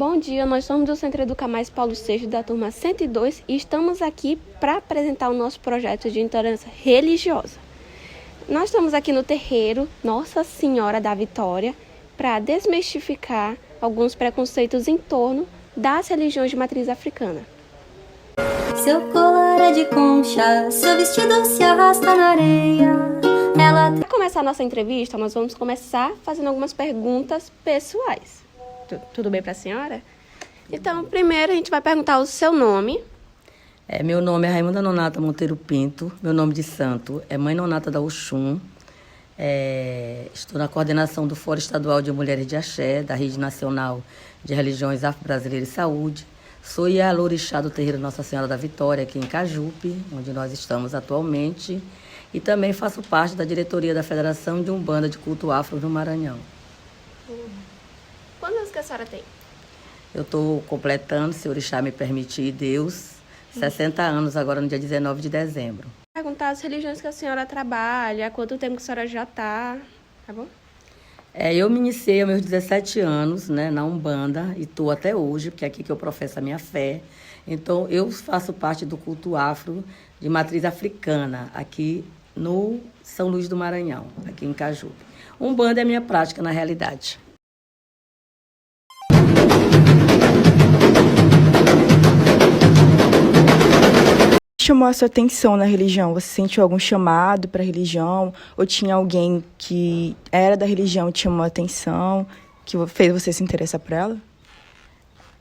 Bom dia, nós somos do Centro Educa Mais Paulo VI da turma 102 e estamos aqui para apresentar o nosso projeto de intolerância religiosa. Nós estamos aqui no terreiro Nossa Senhora da Vitória para desmistificar alguns preconceitos em torno das religiões de matriz africana. Seu colar é de concha, seu vestido se arrasta na areia. Para começar a nossa entrevista, nós vamos começar fazendo algumas perguntas pessoais. Tudo bem para a senhora? Então, primeiro a gente vai perguntar o seu nome. Meu nome é Raimunda Nonata Monteiro Pinto, meu nome de santo é Mãe Nonata da Oxum. Estou na coordenação do Fórum Estadual de Mulheres de Axé, da Rede Nacional de Religiões Afro-Brasileiras e Saúde. Sou Ialorixá do terreiro Nossa Senhora da Vitória, aqui em Cajupe, onde nós estamos atualmente. E também faço parte da diretoria da Federação de Umbanda de Culto Afro no Maranhão. Quantos anos que a senhora tem? Eu estou completando, se o orixá me permitir, Deus, 60 anos agora no dia 19 de dezembro. Perguntar as religiões que a senhora trabalha, há quanto tempo que a senhora já está, tá bom? Eu me iniciei aos meus 17 anos, né, na Umbanda, e estou até hoje, porque é aqui que eu professo a minha fé. Então, eu faço parte do culto afro de matriz africana, aqui no São Luís do Maranhão, aqui em Cajupe. Umbanda é a minha prática, na realidade. Chamou a sua atenção na religião? Você sentiu algum chamado para a religião? Ou tinha alguém que era da religião e te chamou a atenção, que fez você se interessar por ela?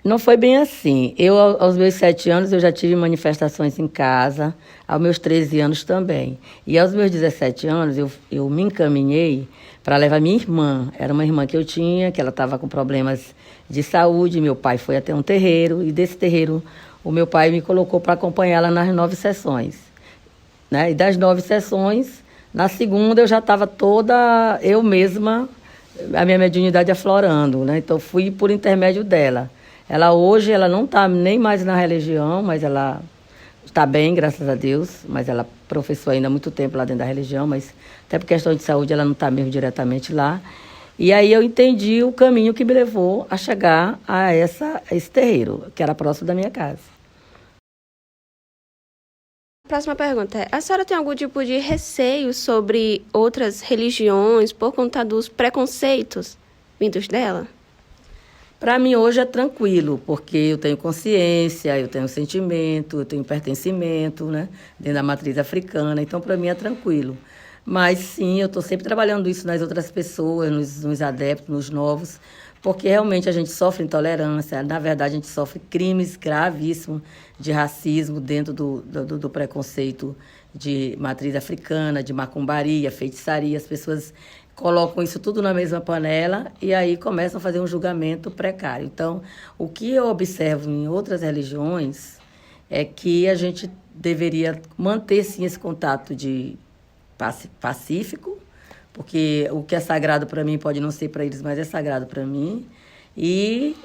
Não foi bem assim. Eu, aos meus 7 anos, eu já tive manifestações em casa, aos meus 13 anos também. E aos meus 17 anos, eu me encaminhei para levar minha irmã. Era uma irmã que eu tinha, que ela estava com problemas de saúde. Meu pai foi até um terreiro, e desse terreiro o meu pai me colocou para acompanhá-la nas 9 sessões. Né? E das 9 sessões, na segunda eu já estava toda eu mesma, a minha mediunidade aflorando. Né? Então fui por intermédio dela. Hoje ela não está nem mais na religião, mas ela está bem, graças a Deus. Mas ela professou ainda há muito tempo lá dentro da religião, mas até por questão de saúde ela não está mesmo diretamente lá. E aí eu entendi o caminho que me levou a chegar a esse terreiro, que era próximo da minha casa. Próxima pergunta é: a senhora tem algum tipo de receio sobre outras religiões por conta dos preconceitos vindos dela? Para mim hoje é tranquilo, porque eu tenho consciência, eu tenho sentimento, eu tenho pertencimento, né, dentro da matriz africana, então para mim é tranquilo. Mas sim, eu estou sempre trabalhando isso nas outras pessoas, nos adeptos, nos novos, porque realmente a gente sofre intolerância, na verdade a gente sofre crimes gravíssimos de racismo dentro do preconceito de matriz africana, de macumbaria, feitiçaria. As pessoas colocam isso tudo na mesma panela e aí começam a fazer um julgamento precário. Então, o que eu observo em outras religiões é que a gente deveria manter, sim, esse contato de pacífico, porque o que é sagrado para mim pode não ser para eles, mas é sagrado para mim. E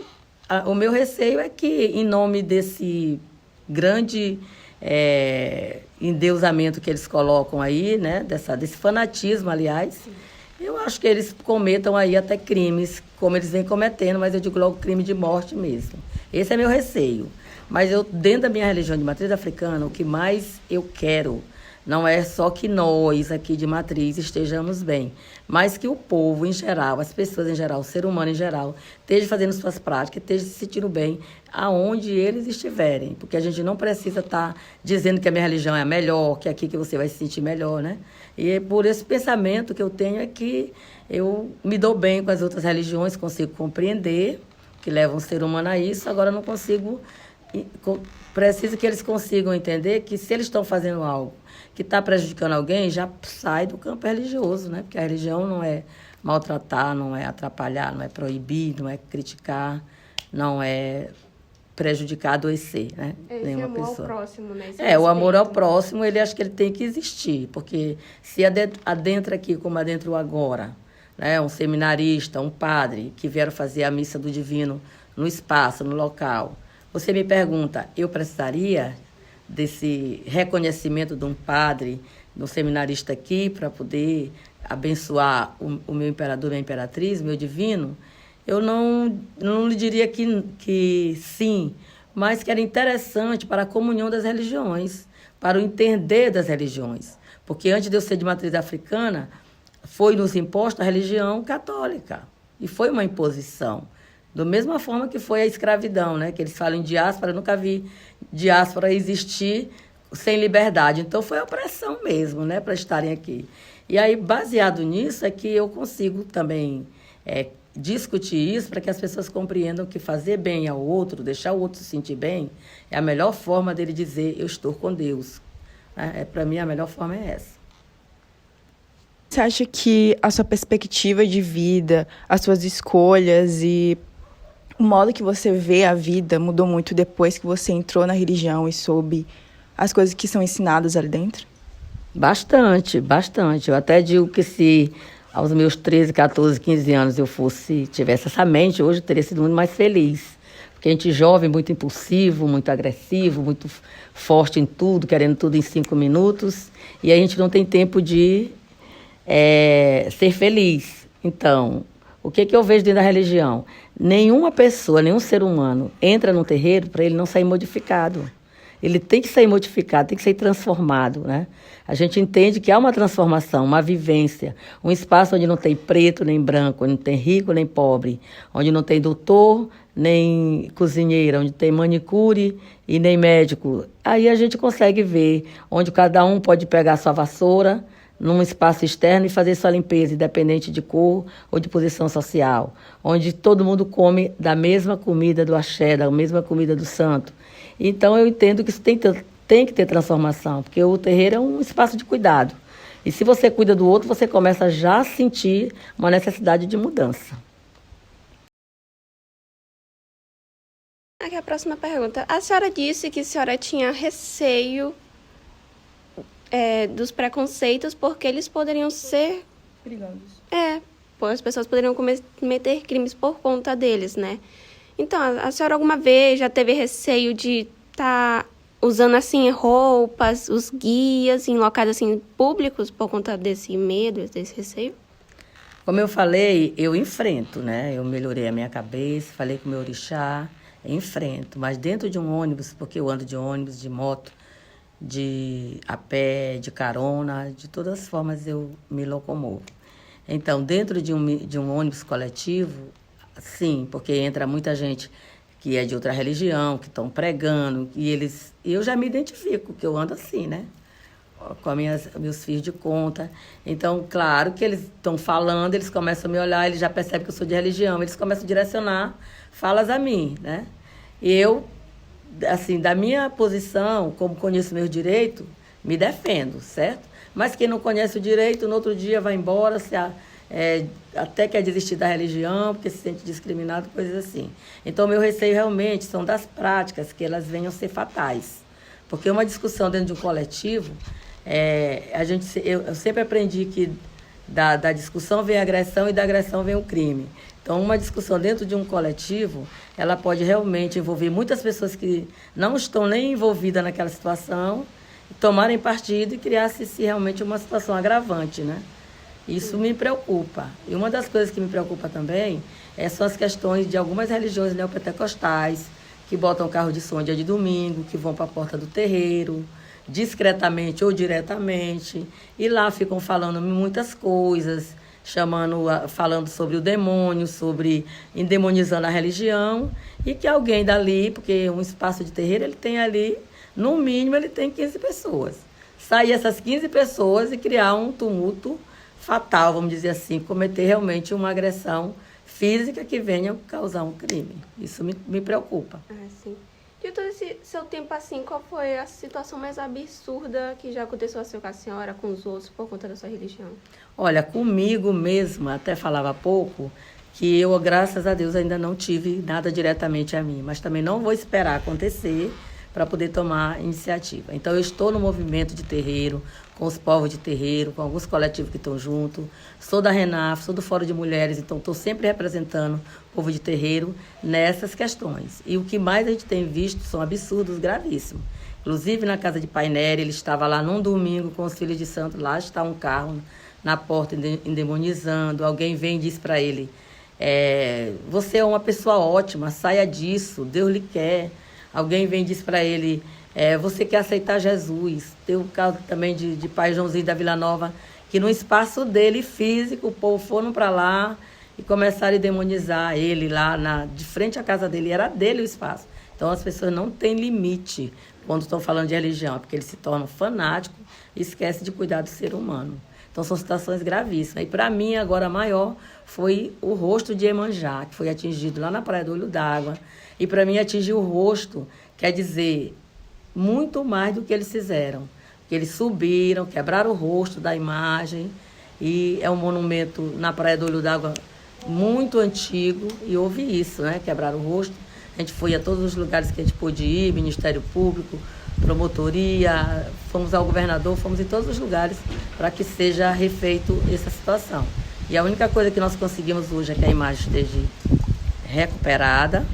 o meu receio é que, em nome desse grande endeusamento que eles colocam aí, né, desse fanatismo, aliás, eu acho que eles cometam aí até crimes, como eles vêm cometendo, mas eu digo logo crime de morte mesmo. Esse é meu receio. Mas eu, dentro da minha religião de matriz africana, o que mais eu quero não é só que nós aqui de matriz estejamos bem, mas que o povo em geral, as pessoas em geral, o ser humano em geral, esteja fazendo suas práticas, esteja se sentindo bem aonde eles estiverem. Porque a gente não precisa estar dizendo que a minha religião é a melhor, que é aqui que você vai se sentir melhor, né? E por esse pensamento que eu tenho é que eu me dou bem com as outras religiões, consigo compreender, que levam o ser humano a isso, agora não consigo. Preciso que eles consigam entender que se eles estão fazendo algo que está prejudicando alguém, já sai do campo religioso, né? Porque a religião não é maltratar, não é atrapalhar, não é proibir, não é criticar, não é prejudicar, adoecer, né? Nenhuma pessoa. Amor ao próximo, né? O amor ao próximo, ele acho que ele tem que existir, porque se adentra aqui como adentrou agora, né? Um seminarista, um padre que vieram fazer a missa do divino no espaço, no local. Você me pergunta, eu precisaria desse reconhecimento de um padre, de um seminarista aqui, para poder abençoar o meu imperador, minha imperatriz, meu divino? Eu não lhe diria que sim, mas que era interessante para a comunhão das religiões, para o entender das religiões. Porque antes de eu ser de matriz africana, foi nos imposta a religião católica. E foi uma imposição. Da mesma forma que foi a escravidão, né? Que eles falam em diáspora, eu nunca vi diáspora existir sem liberdade. Então foi opressão mesmo, né? Para estarem aqui. E aí, baseado nisso, é que eu consigo também discutir isso para que as pessoas compreendam que fazer bem ao outro, deixar o outro se sentir bem, é a melhor forma dele dizer eu estou com Deus. Para mim, a melhor forma é essa. Você acha que a sua perspectiva de vida, as suas escolhas e o modo que você vê a vida mudou muito depois que você entrou na religião e soube as coisas que são ensinadas ali dentro? Bastante, bastante. Eu até digo que se aos meus 13, 14, 15 anos eu tivesse essa mente, hoje eu teria sido muito mais feliz. Porque a gente jovem, muito impulsivo, muito agressivo, muito forte em tudo, querendo tudo em 5 minutos, e a gente não tem tempo de ser feliz. Então, o que eu vejo dentro da religião? Nenhuma pessoa, nenhum ser humano entra no terreiro para ele não sair modificado. Ele tem que sair modificado, tem que sair transformado, né? A gente entende que há uma transformação, uma vivência, um espaço onde não tem preto nem branco, onde não tem rico nem pobre, onde não tem doutor nem cozinheira, onde tem manicure e nem médico. Aí a gente consegue ver onde cada um pode pegar sua vassoura num espaço externo e fazer sua limpeza, independente de cor ou de posição social. Onde todo mundo come da mesma comida do axé, da mesma comida do santo. Então, eu entendo que isso tem que ter transformação, porque o terreiro é um espaço de cuidado. E se você cuida do outro, você começa já a sentir uma necessidade de mudança. Aqui a próxima pergunta. A senhora disse que a senhora tinha receio dos preconceitos porque eles poderiam ser... Perigosos. As pessoas poderiam cometer crimes por conta deles, né? Então, a senhora alguma vez já teve receio de estar usando, assim, roupas, os guias em locais, assim, públicos por conta desse medo, desse receio? Como eu falei, eu enfrento, né? Eu melhorei a minha cabeça, falei com o meu orixá, enfrento. Mas dentro de um ônibus, porque eu ando de ônibus, de moto, a pé, de carona, de todas as formas eu me locomovo. Então, dentro de um ônibus coletivo, sim, porque entra muita gente que é de outra religião, que estão pregando, eu já me identifico, que eu ando assim, né? Com meus filhos de conta. Então, claro que eles estão falando, eles começam a me olhar, eles já percebem que eu sou de religião, eles começam a direcionar falas a mim, né? E eu, assim, da minha posição, como conheço meus direitos, me defendo, certo? Mas quem não conhece o direito, no outro dia vai embora, até quer desistir da religião, porque se sente discriminado, coisas assim. Então, meu receio realmente são das práticas, que elas venham a ser fatais. Porque uma discussão dentro de um coletivo, eu sempre aprendi que da discussão vem a agressão e da agressão vem o crime. Então, uma discussão dentro de um coletivo, ela pode realmente envolver muitas pessoas que não estão nem envolvidas naquela situação, tomarem partido e criar-se realmente uma situação agravante, né? Isso me preocupa. E uma das coisas que me preocupa também são as questões de algumas religiões neopentecostais, que botam carro de som dia de domingo, que vão para a porta do terreiro, discretamente ou diretamente, e lá ficam falando muitas coisas, falando sobre o demônio, endemonizando a religião, e que alguém dali, porque um espaço de terreiro, ele tem ali, no mínimo, ele tem 15 pessoas. Sair essas 15 pessoas e criar um tumulto fatal, vamos dizer assim, cometer realmente uma agressão física que venha causar um crime. Isso me preocupa. Sim. De todo esse seu tempo assim, qual foi a situação mais absurda que já aconteceu assim com a senhora, com os outros, por conta da sua religião? Olha, comigo mesma, até falava há pouco, que eu, graças a Deus, ainda não tive nada diretamente a mim, mas também não vou esperar acontecer para poder tomar iniciativa. Então, eu estou no movimento de terreiro, com os povos de terreiro, com alguns coletivos que estão junto. Sou da RENAF, sou do Fórum de Mulheres, então estou sempre representando o povo de terreiro nessas questões. E o que mais a gente tem visto são absurdos gravíssimos. Inclusive, na casa de Pai Nery, ele estava lá num domingo com os filhos de santo, lá está um carro na porta endemonizando. Alguém vem e diz para ele, Você é uma pessoa ótima, saia disso, Deus lhe quer. Alguém vem e diz para ele, você quer aceitar Jesus. Tem o caso também de pai Joãozinho da Vila Nova, que no espaço dele físico, o povo foram para lá e começaram a demonizar ele lá de frente à casa dele, era dele o espaço. Então as pessoas não têm limite quando estão falando de religião, porque eles se tornam fanáticos e esquecem de cuidar do ser humano. Então são situações gravíssimas. E para mim, agora maior, foi o rosto de Iemanjá, que foi atingido lá na Praia do Olho d'Água. E para mim atingir o rosto quer dizer muito mais do que eles fizeram. Porque eles subiram, quebraram o rosto da imagem, e é um monumento na Praia do Olho d'Água muito antigo, e houve isso, né? Quebraram o rosto. A gente foi a todos os lugares que a gente pôde ir, Ministério Público, promotoria, fomos ao governador, fomos em todos os lugares para que seja refeito essa situação. E a única coisa que nós conseguimos hoje é que a imagem esteja recuperada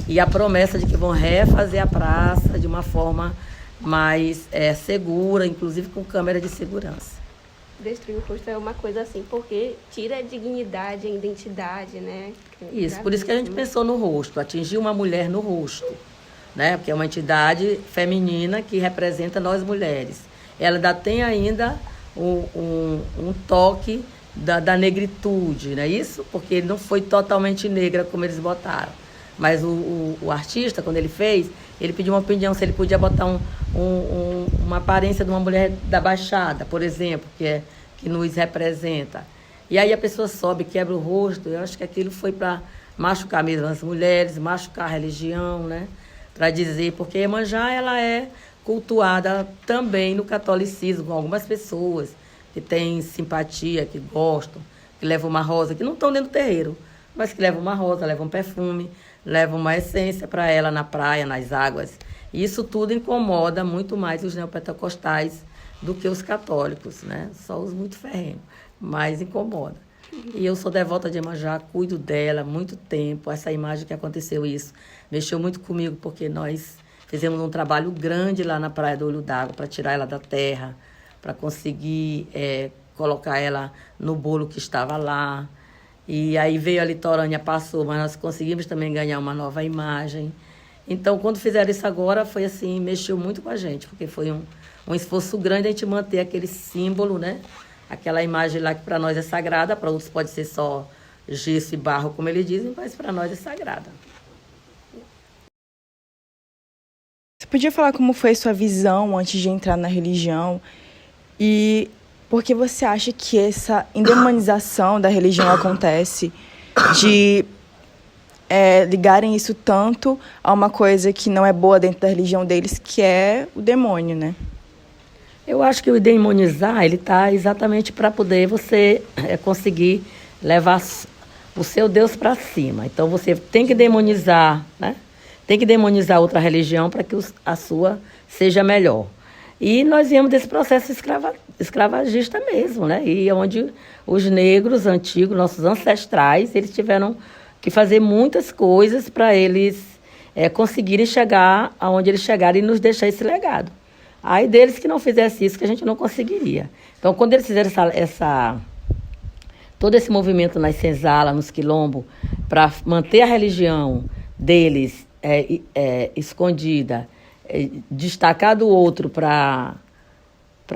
e a promessa de que vão refazer a praça de uma forma mais segura, inclusive com câmera de segurança. Destruir o rosto é uma coisa assim, porque tira a dignidade, a identidade, né? Isso, por isso que a gente pensou no rosto, atingir uma mulher no rosto, né? Porque é uma entidade feminina que representa nós mulheres. Ela ainda tem ainda um toque da negritude, não é isso? Porque ele não foi totalmente negra como eles botaram. Mas o artista, quando ele fez, ele pediu uma opinião se ele podia botar uma aparência de uma mulher da Baixada, por exemplo, que nos representa. E aí a pessoa sobe, quebra o rosto. Eu acho que aquilo foi para machucar mesmo as mulheres, machucar a religião, né? Para dizer, porque Iemanjá, ela é cultuada também no catolicismo, com algumas pessoas que têm simpatia, que gostam, que levam uma rosa, que não estão dentro do terreiro, mas que levam uma rosa, levam um perfume, levam uma essência para ela na praia, nas águas. E isso tudo incomoda muito mais os neopentecostais do que os católicos, né? Só os muito ferrenhos, mas incomoda. E eu sou devota de Iemanjá, cuido dela há muito tempo. Essa imagem que aconteceu isso mexeu muito comigo, porque nós fizemos um trabalho grande lá na Praia do Olho d'Água para tirar ela da terra, para conseguir colocar ela no bolo que estava lá. E aí veio a litorânea, passou, mas nós conseguimos também ganhar uma nova imagem. Então, quando fizeram isso agora, foi assim, mexeu muito com a gente, porque foi um esforço grande a gente manter aquele símbolo, né? Aquela imagem lá que para nós é sagrada, para outros pode ser só gesso e barro, como eles dizem, mas para nós é sagrada. Você podia falar como foi a sua visão antes de entrar na religião? E por que você acha que essa endemonização da religião acontece, de ligarem isso tanto a uma coisa que não é boa dentro da religião deles, que é o demônio, né? Eu acho que o demonizar, ele está exatamente para poder você conseguir levar o seu Deus para cima. Então, você tem que demonizar, né? Tem que demonizar outra religião para que a sua seja melhor. E nós viemos desse processo escravagista mesmo, né? E onde os negros antigos, nossos ancestrais, eles tiveram que fazer muitas coisas para eles conseguirem chegar aonde eles chegaram e nos deixar esse legado. Aí deles que não fizesse isso, que a gente não conseguiria. Então, quando eles fizeram todo esse movimento nas senzalas, nos quilombos, para manter a religião deles escondida, destacar do outro para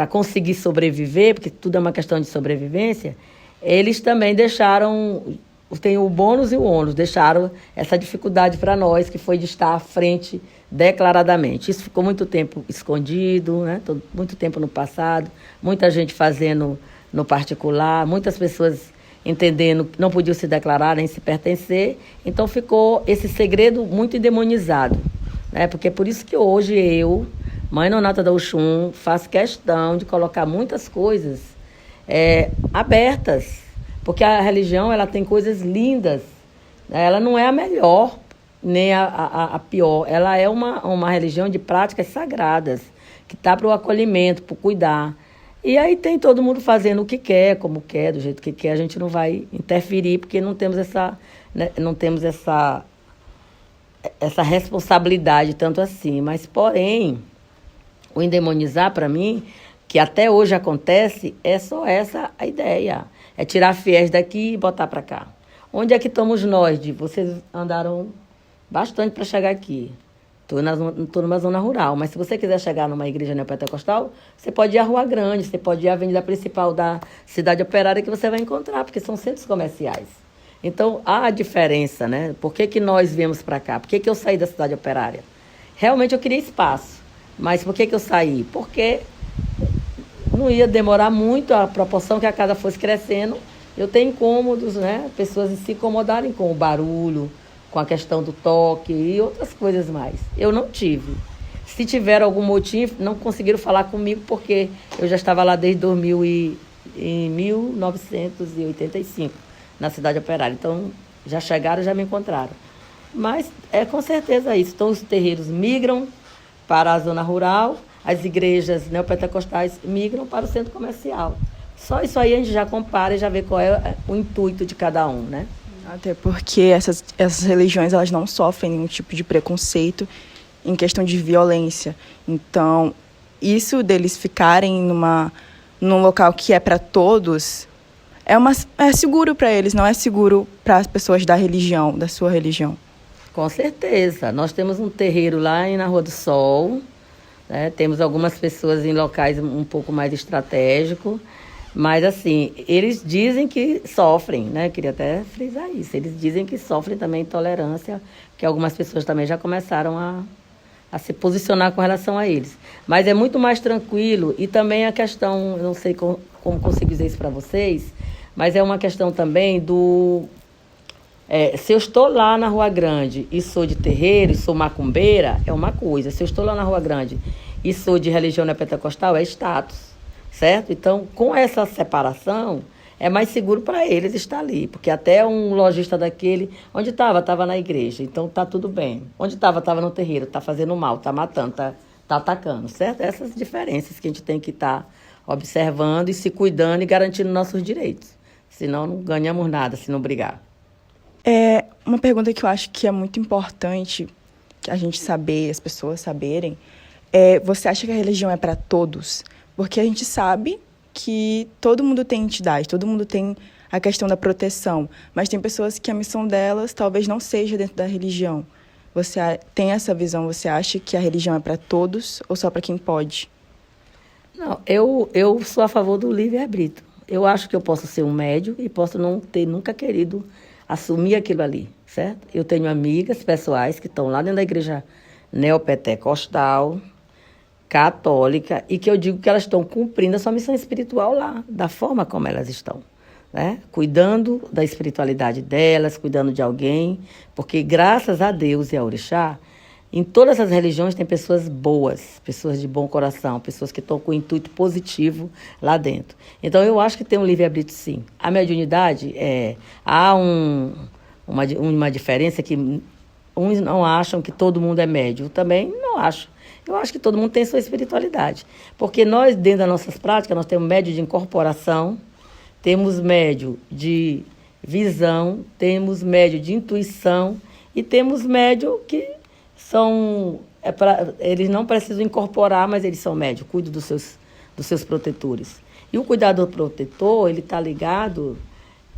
conseguir sobreviver, porque tudo é uma questão de sobrevivência, eles também deixaram, tem o bônus e o ônus, deixaram essa dificuldade para nós, que foi de estar à frente declaradamente. Isso ficou muito tempo escondido, né? Muito tempo no passado, muita gente fazendo no particular, muitas pessoas entendendo que não podiam se declarar nem se pertencer, então ficou esse segredo muito endemonizado, né? Porque é por isso que hoje eu, Mãe Nonata da Oxum, faço questão de colocar muitas coisas abertas, porque a religião ela tem coisas lindas, né? Ela não é a melhor, nem a pior. Ela é uma religião de práticas sagradas, que está para o acolhimento, para o cuidar. E aí tem todo mundo fazendo o que quer, como quer, do jeito que quer. A gente não vai interferir, porque não temos essa responsabilidade tanto assim. Mas, porém, o endemonizar, para mim, que até hoje acontece, é só essa a ideia. É tirar fiéis daqui e botar para cá. Onde é que estamos nós? Vocês andaram bastante para chegar aqui. Estou numa zona rural, mas se você quiser chegar numa igreja neopentecostal, você pode ir à Rua Grande, você pode ir à avenida principal da cidade operária que você vai encontrar, porque são centros comerciais. Então, há a diferença, né? Por que nós viemos para cá? Por que eu saí da cidade operária? Realmente eu queria espaço, mas por que eu saí? Porque não ia demorar muito, a proporção que a casa fosse crescendo. Eu tenho incômodos, né? Pessoas se incomodarem com o barulho, com a questão do toque e outras coisas mais. Eu não tive. Se tiveram algum motivo, não conseguiram falar comigo porque eu já estava lá desde 1985, na cidade operária. Então, já chegaram, já me encontraram. Mas é com certeza isso. Então, os terreiros migram para a zona rural, as igrejas neopentecostais migram para o centro comercial. Só isso aí a gente já compara e já vê qual é o intuito de cada um, né? Até porque essas religiões elas não sofrem nenhum tipo de preconceito em questão de violência. Então, isso deles ficarem num local que é para todos é seguro para eles, não é seguro para as pessoas da religião, da sua religião. Com certeza. Nós temos um terreiro lá na Rua do Sol, né? Temos algumas pessoas em locais um pouco mais estratégicos. Mas, assim, eles dizem que sofrem, né? Eu queria até frisar isso. Eles dizem que sofrem também intolerância, que algumas pessoas também já começaram a se posicionar com relação a eles. Mas é muito mais tranquilo e também a questão, eu não sei como consigo dizer isso para vocês, mas é uma questão também se eu estou lá na Rua Grande e sou de terreiro e sou macumbeira, é uma coisa. Se eu estou lá na Rua Grande e sou de religião neopentecostal, é status. Certo? Então, com essa separação, é mais seguro para eles estar ali. Porque até um lojista daquele, onde estava? Estava na igreja. Então, está tudo bem. Onde estava? Estava no terreiro. Está fazendo mal, está matando, está atacando. Certo? Essas diferenças que a gente tem que estar observando e se cuidando e garantindo nossos direitos. Senão, não ganhamos nada se não brigar. Uma pergunta que eu acho que é muito importante a gente saber, as pessoas saberem, você acha que a religião é para todos? Porque a gente sabe que todo mundo tem entidade, todo mundo tem a questão da proteção, mas tem pessoas que a missão delas talvez não seja dentro da religião. Você tem essa visão? Você acha que a religião é para todos ou só para quem pode? Não, eu sou a favor do livre-arbítrio. Eu acho que eu posso ser um médium e posso não ter nunca querido assumir aquilo ali, certo? Eu tenho amigas pessoais que estão lá dentro da igreja neopentecostal, católica, e que eu digo que elas estão cumprindo a sua missão espiritual lá, da forma como elas estão, né? Cuidando da espiritualidade delas, cuidando de alguém, porque graças a Deus e a Orixá, em todas as religiões tem pessoas boas, pessoas de bom coração, pessoas que estão com o intuito positivo lá dentro. Então, eu acho que tem um livre-arbítrio, sim. A mediunidade, há uma diferença que uns não acham que todo mundo é médium, eu também não acho. Eu acho que todo mundo tem sua espiritualidade. Porque nós, dentro das nossas práticas, nós temos médio de incorporação, temos médio de visão, temos médio de intuição e temos médio que são... eles não precisam incorporar, mas eles são médios, cuidam dos seus protetores. E o cuidador protetor, ele está ligado,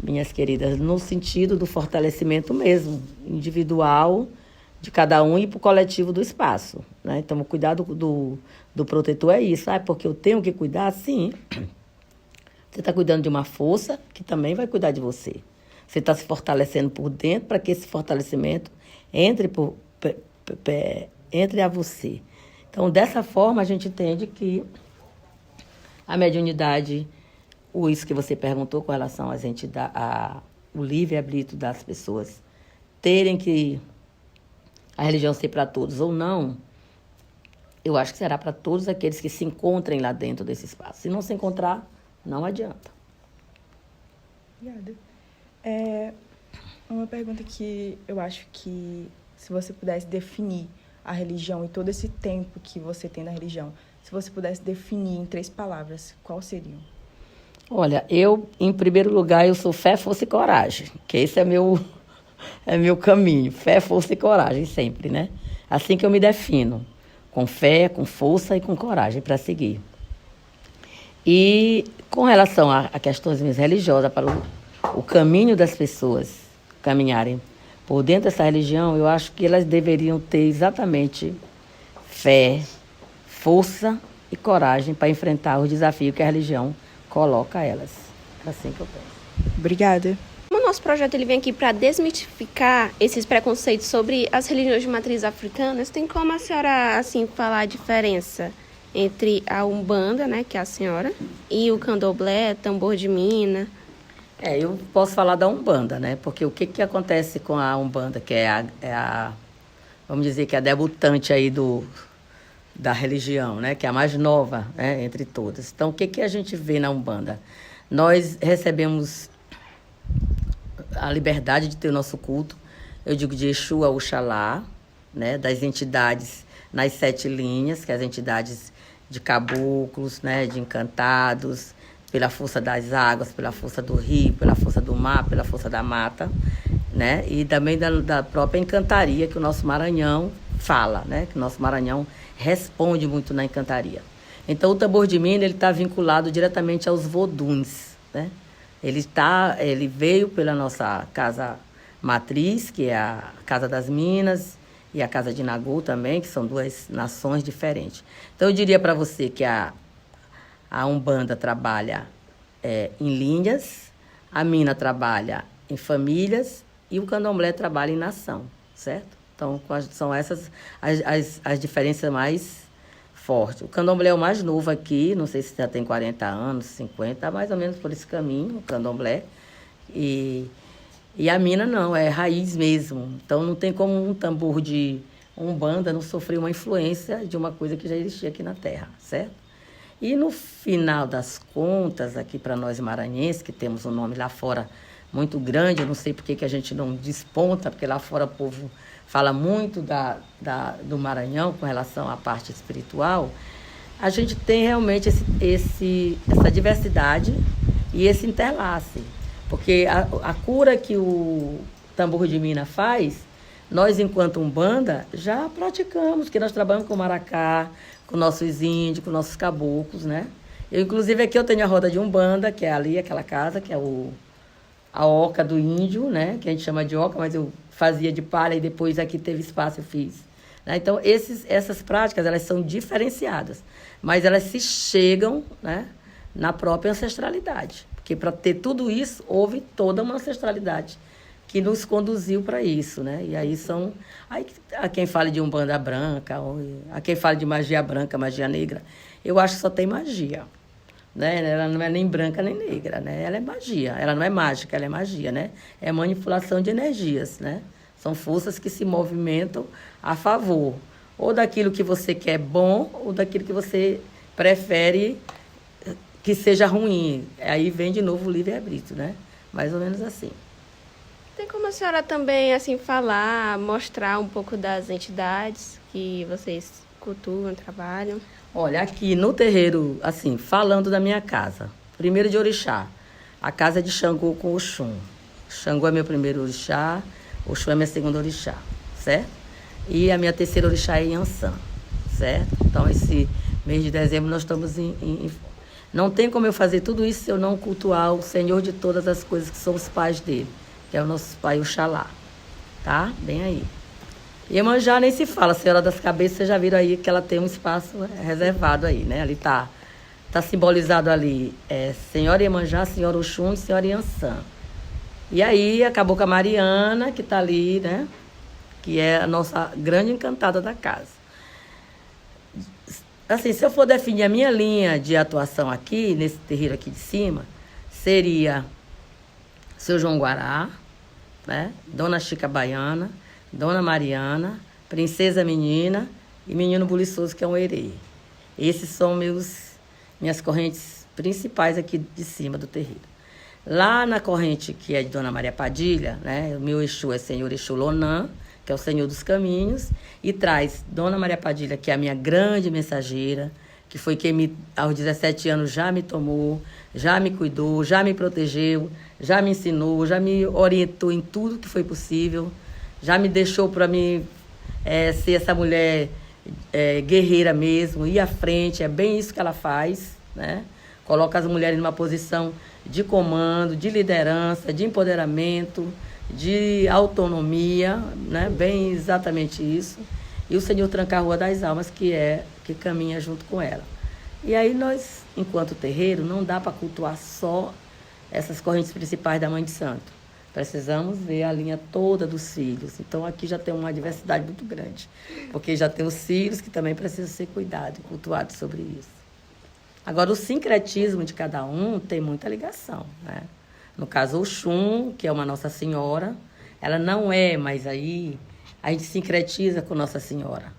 minhas queridas, no sentido do fortalecimento mesmo, individual, de cada um e para o coletivo do espaço, né? Então, o cuidado do protetor é isso. Porque eu tenho que cuidar? Sim. Você está cuidando de uma força que também vai cuidar de você. Você está se fortalecendo por dentro para que esse fortalecimento entre a você. Então, dessa forma, a gente entende que a mediunidade, isso que você perguntou com relação o livre-arbítrio das pessoas terem que a religião ser para todos ou não, eu acho que será para todos aqueles que se encontrem lá dentro desse espaço. Se não se encontrar, não adianta. Obrigada. Uma pergunta que eu acho que, se você pudesse definir a religião e todo esse tempo que você tem na religião, se você pudesse definir em 3 palavras, quais seriam? Olha, em primeiro lugar, eu sou fé, força e coragem, que esse é meu caminho, fé, força e coragem, sempre, né? Assim que eu me defino, com fé, com força e com coragem para seguir. E com relação a questões religiosas, para o caminho das pessoas caminharem por dentro dessa religião, eu acho que elas deveriam ter exatamente fé, força e coragem para enfrentar os desafios que a religião coloca a elas. É assim que eu penso. Obrigada. O nosso projeto ele vem aqui para desmitificar esses preconceitos sobre as religiões de matriz africanas. Tem como a senhora assim falar a diferença entre a Umbanda, né, que é a senhora, e o Candomblé, tambor de mina? Eu posso falar da Umbanda, né? Porque o que acontece com a Umbanda, que é a vamos dizer que é a debutante aí da religião, né? Que é a mais nova, né? Entre todas. Então, o que a gente vê na Umbanda? Nós recebemos a liberdade de ter o nosso culto, eu digo de Exu a Oxalá, né? Das entidades nas 7 linhas, que é as entidades de caboclos, né? De encantados, pela força das águas, pela força do rio, pela força do mar, pela força da mata, né? E também da própria encantaria que o nosso Maranhão fala, né? Que o nosso Maranhão responde muito na encantaria. Então, o tambor de mina ele está vinculado diretamente aos voduns, né? Ele veio pela nossa casa matriz, que é a Casa das Minas, e a Casa de Nagô também, que são 2 nações diferentes. Então, eu diria para você que a Umbanda trabalha em linhas, a Mina trabalha em famílias e o Candomblé trabalha em nação, certo? Então, são essas as diferenças mais fortes. O Candomblé é o mais novo aqui, não sei se já tem 40 anos, 50, mais ou menos por esse caminho, o Candomblé. E a Mina não, é raiz mesmo. Então, não tem como um tambor de Umbanda não sofrer uma influência de uma coisa que já existia aqui na Terra, certo? E no final das contas, aqui para nós maranhenses, que temos um nome lá fora muito grande, eu não sei por que a gente não desponta, porque lá fora o povo fala muito do Maranhão com relação à parte espiritual, a gente tem realmente essa diversidade e esse interlace. Porque a cura que o tambor de mina faz, nós, enquanto Umbanda, já praticamos, que nós trabalhamos com maracá, com nossos índios, com nossos caboclos, né? Inclusive, aqui eu tenho a roda de Umbanda, que é ali, aquela casa, que é a oca do índio, né? Que a gente chama de oca, mas eu fazia de palha e depois aqui teve espaço, eu fiz. Né? Então, essas práticas, elas são diferenciadas, mas elas se chegam, né, na própria ancestralidade. Porque para ter tudo isso, houve toda uma ancestralidade que nos conduziu para isso, né? E aí há quem fale de Umbanda branca, há quem fale de magia branca, magia negra. Eu acho que só tem magia, né? Ela não é nem branca nem negra, né? Ela é magia, ela não é mágica, ela é magia, né? É manipulação de energias, né? São forças que se movimentam a favor, ou daquilo que você quer bom, ou daquilo que você prefere que seja ruim. Aí vem de novo o livre-arbítrio, né? Mais ou menos assim. Tem como a senhora também, assim, falar, mostrar um pouco das entidades que vocês cultuam, trabalham? Olha, aqui no terreiro, assim, falando da minha casa, primeiro de orixá, a casa é de Xangô com Oxum. Xangô é meu primeiro orixá, Oxum é minha segunda orixá, certo? E a minha terceira orixá é Iansã, certo? Então, esse mês de dezembro nós estamos Não tem como eu fazer tudo isso se eu não cultuar o Senhor de todas as coisas, que são os pais dele, que é o nosso pai Oxalá, tá? Bem aí. Iemanjá nem se fala, Senhora das Cabeças, vocês já viram aí que ela tem um espaço reservado aí, né? Ali tá simbolizado ali, Senhora Iemanjá, Senhora Oxum e Senhora Iansã. E aí acabou com a Mariana, que tá ali, né? Que é a nossa grande encantada da casa. Assim, se eu for definir a minha linha de atuação aqui, nesse terreiro aqui de cima, seria Seu João Guará, né? Dona Chica Baiana, Dona Mariana, Princesa Menina e Menino Buliçoso, que é um herê. Esses são minhas correntes principais aqui de cima do terreiro. Lá na corrente que é de Dona Maria Padilha, né? O meu Exu é Senhor Exu Lonã, que é o Senhor dos Caminhos, e traz Dona Maria Padilha, que é a minha grande mensageira, que foi quem aos 17 anos já me tomou, já me cuidou, já me protegeu, já me ensinou, já me orientou em tudo que foi possível, já me deixou para mim ser essa mulher guerreira mesmo, ir à frente, é bem isso que ela faz, né? Coloca as mulheres numa posição de comando, de liderança, de empoderamento, de autonomia, né? Bem exatamente isso. E o Senhor tranca a Rua das Almas, que caminha junto com ela. E aí nós, enquanto terreiro, não dá para cultuar só essas correntes principais da Mãe de Santo. Precisamos ver a linha toda dos filhos. Então aqui já tem uma diversidade muito grande, porque já tem os filhos que também precisam ser cuidados e cultuados sobre isso. Agora, o sincretismo de cada um tem muita ligação, né? No caso, o Oxum, que é uma Nossa Senhora, ela não é, mas aí a gente sincretiza com Nossa Senhora.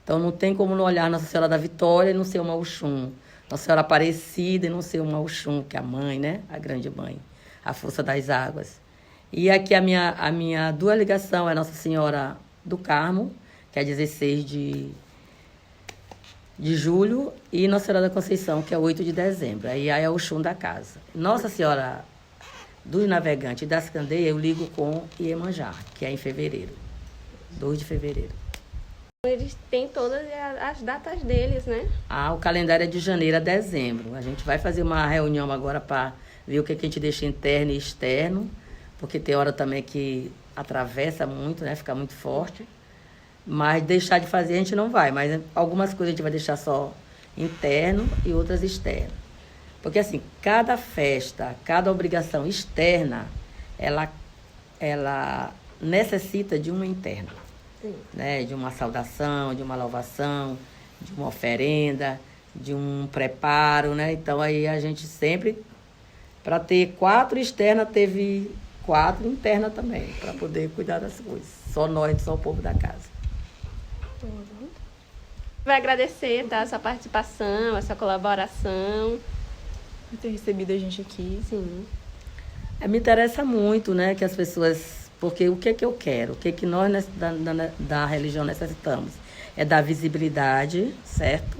Então, não tem como não olhar Nossa Senhora da Vitória e não ser uma Oxum. Nossa Senhora Aparecida e não ser uma Oxum, que é a mãe, né? A grande mãe, a força das águas. E aqui a minha duas ligação é Nossa Senhora do Carmo, que é 16 de julho, e Nossa Senhora da Conceição, que é 8 de dezembro. Aí é o Oxum da casa. Nossa Senhora dos Navegantes e das Candeias, eu ligo com Iemanjá, que é em fevereiro, 2 de fevereiro. Eles têm todas as datas deles, né? O calendário é de janeiro a dezembro. A gente vai fazer uma reunião agora para ver o que a gente deixa interno e externo, porque tem hora também que atravessa muito, né? Fica muito forte. Mas deixar de fazer a gente não vai. Mas algumas coisas a gente vai deixar só interno e outras externo. Porque assim, cada festa, cada obrigação externa, ela necessita de uma interna. Né? De uma saudação, de uma louvação, de uma oferenda, de um preparo, né? Então aí a gente sempre, para ter 4 externas, teve 4 internas também, para poder cuidar das coisas. Só nós, só o povo da casa. Vai agradecer, tá? A sua participação, a sua colaboração. Por ter recebido a gente aqui. Sim. Me interessa muito, né, que as pessoas... Porque o que é que eu quero? O que é que nós da religião necessitamos? É dar visibilidade, certo?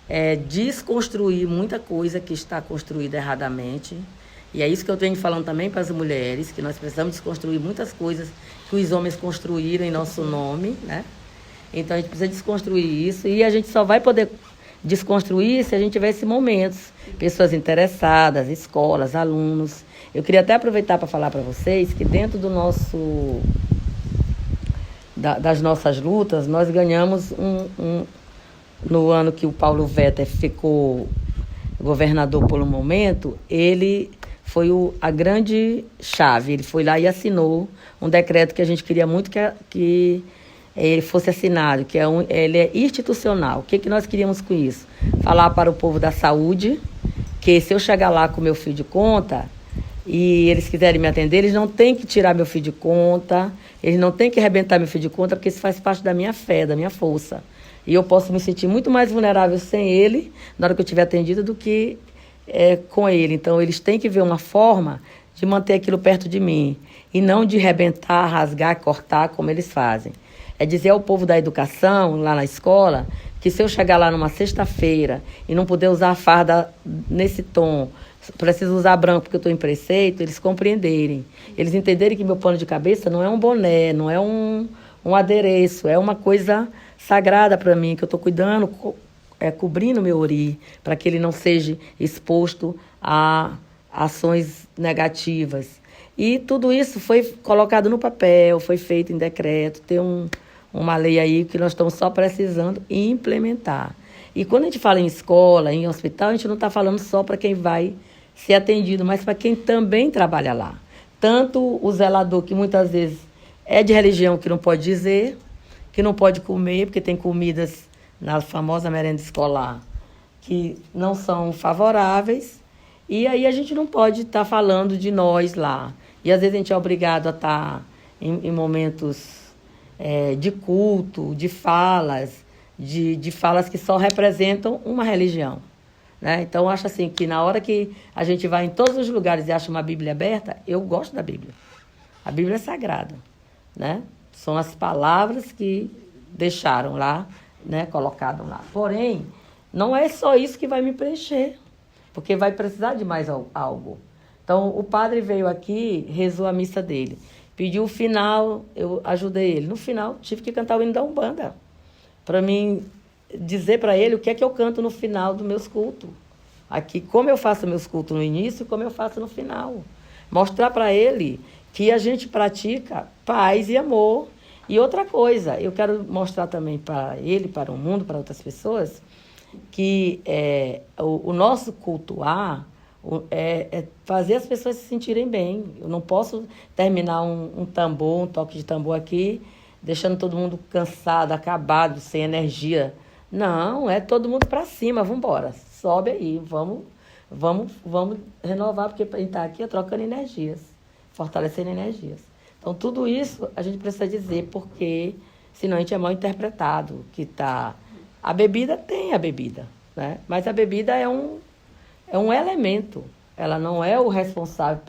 É desconstruir muita coisa que está construída erradamente. E é isso que eu tenho falando também para as mulheres, que nós precisamos desconstruir muitas coisas que os homens construíram em nosso nome, né? Então, a gente precisa desconstruir isso. E a gente só vai poder desconstruir se a gente tiver esses momentos. Pessoas interessadas, escolas, alunos. Eu queria até aproveitar para falar para vocês que dentro do das nossas lutas, nós ganhamos no ano que o Paulo Vetter ficou governador por um momento, ele foi a grande chave. Ele foi lá e assinou um decreto que a gente queria muito que ele fosse assinado, que ele é institucional. O que nós queríamos com isso? Falar para o povo da saúde que se eu chegar lá com meu fio de conta e eles quiserem me atender, eles não têm que tirar meu fio de conta, eles não têm que arrebentar meu fio de conta, porque isso faz parte da minha fé, da minha força. E eu posso me sentir muito mais vulnerável sem ele, na hora que eu estiver atendida, do que com ele. Então, eles têm que ver uma forma de manter aquilo perto de mim, e não de arrebentar, rasgar, cortar, como eles fazem. É dizer ao povo da educação, lá na escola, que se eu chegar lá numa sexta-feira e não puder usar a farda nesse tom, preciso usar branco porque eu estou em preceito, eles compreenderem. Eles entenderem que meu pano de cabeça não é um boné, não é um adereço, é uma coisa sagrada para mim, que eu estou cuidando, cobrindo meu ori, para que ele não seja exposto a ações negativas. E tudo isso foi colocado no papel, foi feito em decreto, tem uma lei aí que nós estamos só precisando implementar. E quando a gente fala em escola, em hospital, a gente não está falando só para quem vai ser atendido, mas para quem também trabalha lá. Tanto o zelador, que muitas vezes é de religião, que não pode dizer, que não pode comer, porque tem comidas na famosa merenda escolar que não são favoráveis, e aí a gente não pode estar falando de nós lá. E às vezes a gente é obrigado a estar em momentos de culto, de falas, de falas que só representam uma religião, né? Então, eu acho assim que na hora que a gente vai em todos os lugares e acha uma Bíblia aberta, eu gosto da Bíblia. A Bíblia é sagrada, né? São as palavras que deixaram lá, né? Colocaram lá. Porém, não é só isso que vai me preencher, porque vai precisar de mais algo. Então, o padre veio aqui, rezou a missa dele. Pediu o final, eu ajudei ele. No final, tive que cantar o hino da Umbanda, para mim dizer para ele o que é que eu canto no final dos meus cultos. Aqui, como eu faço meus cultos no início e como eu faço no final. Mostrar para ele que a gente pratica paz e amor. E outra coisa, eu quero mostrar também para ele, para o mundo, para outras pessoas, que o nosso cultuar é fazer as pessoas se sentirem bem. Eu não posso terminar um tambor, um toque de tambor aqui, deixando todo mundo cansado, acabado, sem energia. Não, é todo mundo para cima, vamos embora. Sobe aí, vamos renovar, porque a gente está aqui trocando energias, fortalecendo energias. Então, tudo isso a gente precisa dizer, porque senão a gente é mal interpretado. A bebida tem a bebida, né? Mas a bebida é um elemento. Ela não é o responsável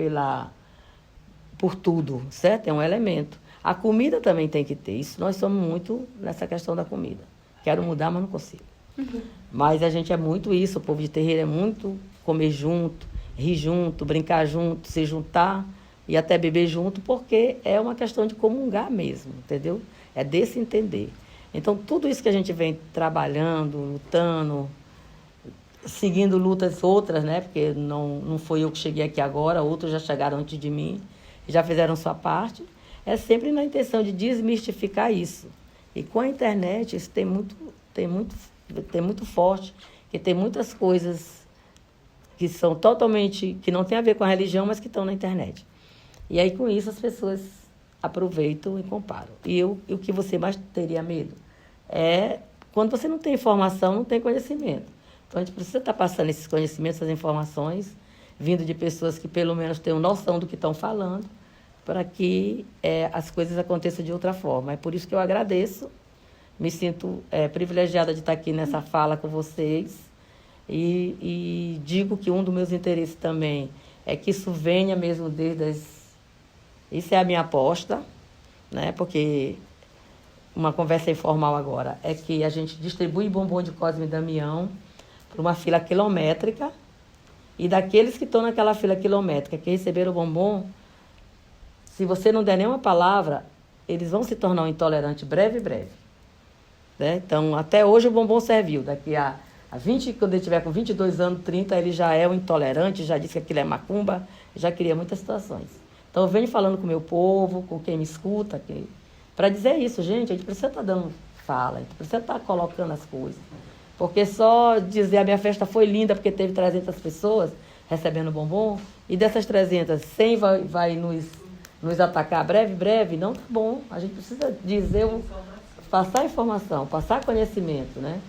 por tudo, certo? É um elemento. A comida também tem que ter. Isso nós somos muito nessa questão da comida. Quero mudar, mas não consigo. Mas a gente é muito isso. O povo de terreiro é muito comer junto, rir junto, brincar junto, se juntar e até beber junto, porque é uma questão de comungar mesmo, entendeu? É desse entender. Então, tudo isso que a gente vem trabalhando, lutando, seguindo lutas outras, né? Porque não foi eu que cheguei aqui agora, outros já chegaram antes de mim, já fizeram sua parte. É sempre na intenção de desmistificar isso. E com a internet, isso tem muito forte, que tem muitas coisas que são totalmente, que não tem a ver com a religião, mas que estão na internet. E aí, com isso, as pessoas aproveitam e comparam. E o que você mais teria medo é quando você não tem informação, não tem conhecimento. Então, a gente precisa estar passando esses conhecimentos, essas informações, vindo de pessoas que, pelo menos, tenham noção do que estão falando, para que as coisas aconteçam de outra forma. É por isso que eu agradeço, me sinto privilegiada de estar aqui nessa fala com vocês e digo que um dos meus interesses também é que isso venha mesmo Isso é a minha aposta, né? Porque uma conversa informal agora é que a gente distribui bombom de Cosme e Damião para uma fila quilométrica e daqueles que estão naquela fila quilométrica que receberam o bombom, se você não der nenhuma palavra, eles vão se tornar um intolerante breve. Né? Então, até hoje o bombom serviu. Daqui a 20, quando ele tiver com 22 anos, 30, ele já é um intolerante, já disse que aquilo é macumba, já cria muitas situações. Então, eu venho falando com o meu povo, com quem me escuta, para dizer isso, gente, a gente precisa estar dando fala, a gente precisa estar colocando as coisas. Porque só dizer a minha festa foi linda porque teve 300 pessoas recebendo bombom, e dessas 300, 100 vai nos atacar breve, não tá bom. A gente precisa dizer, passar informação, passar conhecimento, né?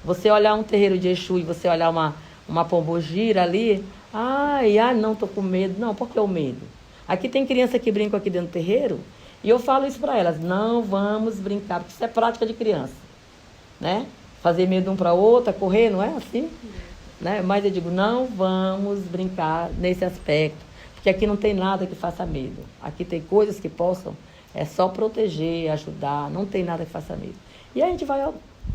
Você olhar um terreiro de Exu e você olhar uma pombogira ali, não, tô com medo. Não, por que o medo? Aqui tem criança que brinca aqui dentro do terreiro, e eu falo isso para elas, não vamos brincar, porque isso é prática de criança, né? Fazer medo um para outra, correr, não é assim? Né? Mas eu digo, não vamos brincar nesse aspecto, porque aqui não tem nada que faça medo. Aqui tem coisas que possam, só proteger, ajudar, não tem nada que faça medo. E a gente vai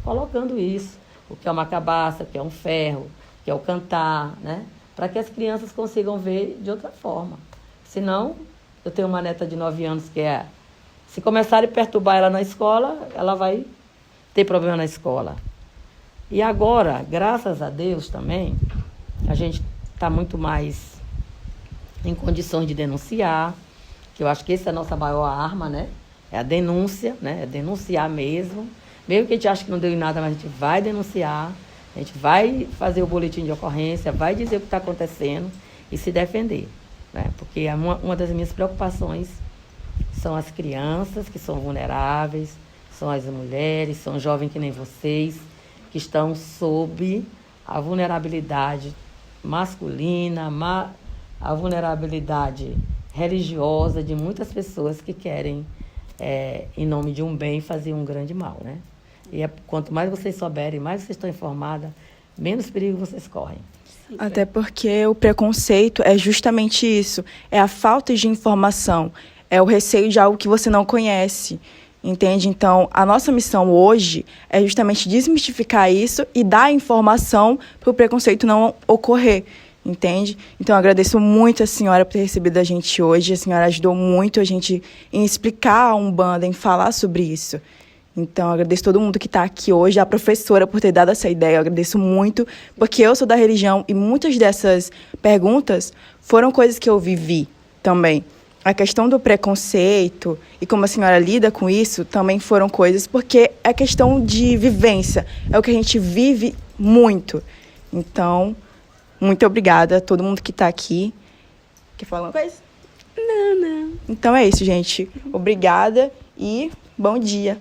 colocando isso, o que é uma cabaça, o que é um ferro, o que é o cantar, né? Para que as crianças consigam ver de outra forma. Senão, eu tenho uma neta de 9 anos que se começarem a perturbar ela na escola, ela vai ter problema na escola. E agora, graças a Deus também, a gente está muito mais em condições de denunciar, que eu acho que essa é a nossa maior arma, né? É a denúncia, né? É denunciar mesmo. Mesmo que a gente ache que não deu em nada, mas a gente vai denunciar, a gente vai fazer o boletim de ocorrência, vai dizer o que está acontecendo e se defender, né? Porque uma das minhas preocupações são as crianças que são vulneráveis, são as mulheres, são jovens que nem vocês, que estão sob a vulnerabilidade masculina, a vulnerabilidade religiosa de muitas pessoas que querem, em nome de um bem, fazer um grande mal, né? E quanto mais vocês souberem, mais vocês estão informadas, menos perigo vocês correm. Até porque o preconceito é justamente isso, é a falta de informação, é o receio de algo que você não conhece. Entende? Então, a nossa missão hoje é justamente desmistificar isso e dar informação para o preconceito não ocorrer, entende? Então, eu agradeço muito a senhora por ter recebido a gente hoje. A senhora ajudou muito a gente em explicar a Umbanda, em falar sobre isso. Então, eu agradeço todo mundo que está aqui hoje, a professora por ter dado essa ideia. Eu agradeço muito, porque eu sou da religião e muitas dessas perguntas foram coisas que eu vivi também. a questão do preconceito e como a senhora lida com isso também foram coisas, porque é questão de vivência, é o que a gente vive muito. Então, muito obrigada a todo mundo que está aqui. Quer falar alguma coisa? Não. Então é isso, gente. Obrigada e bom dia.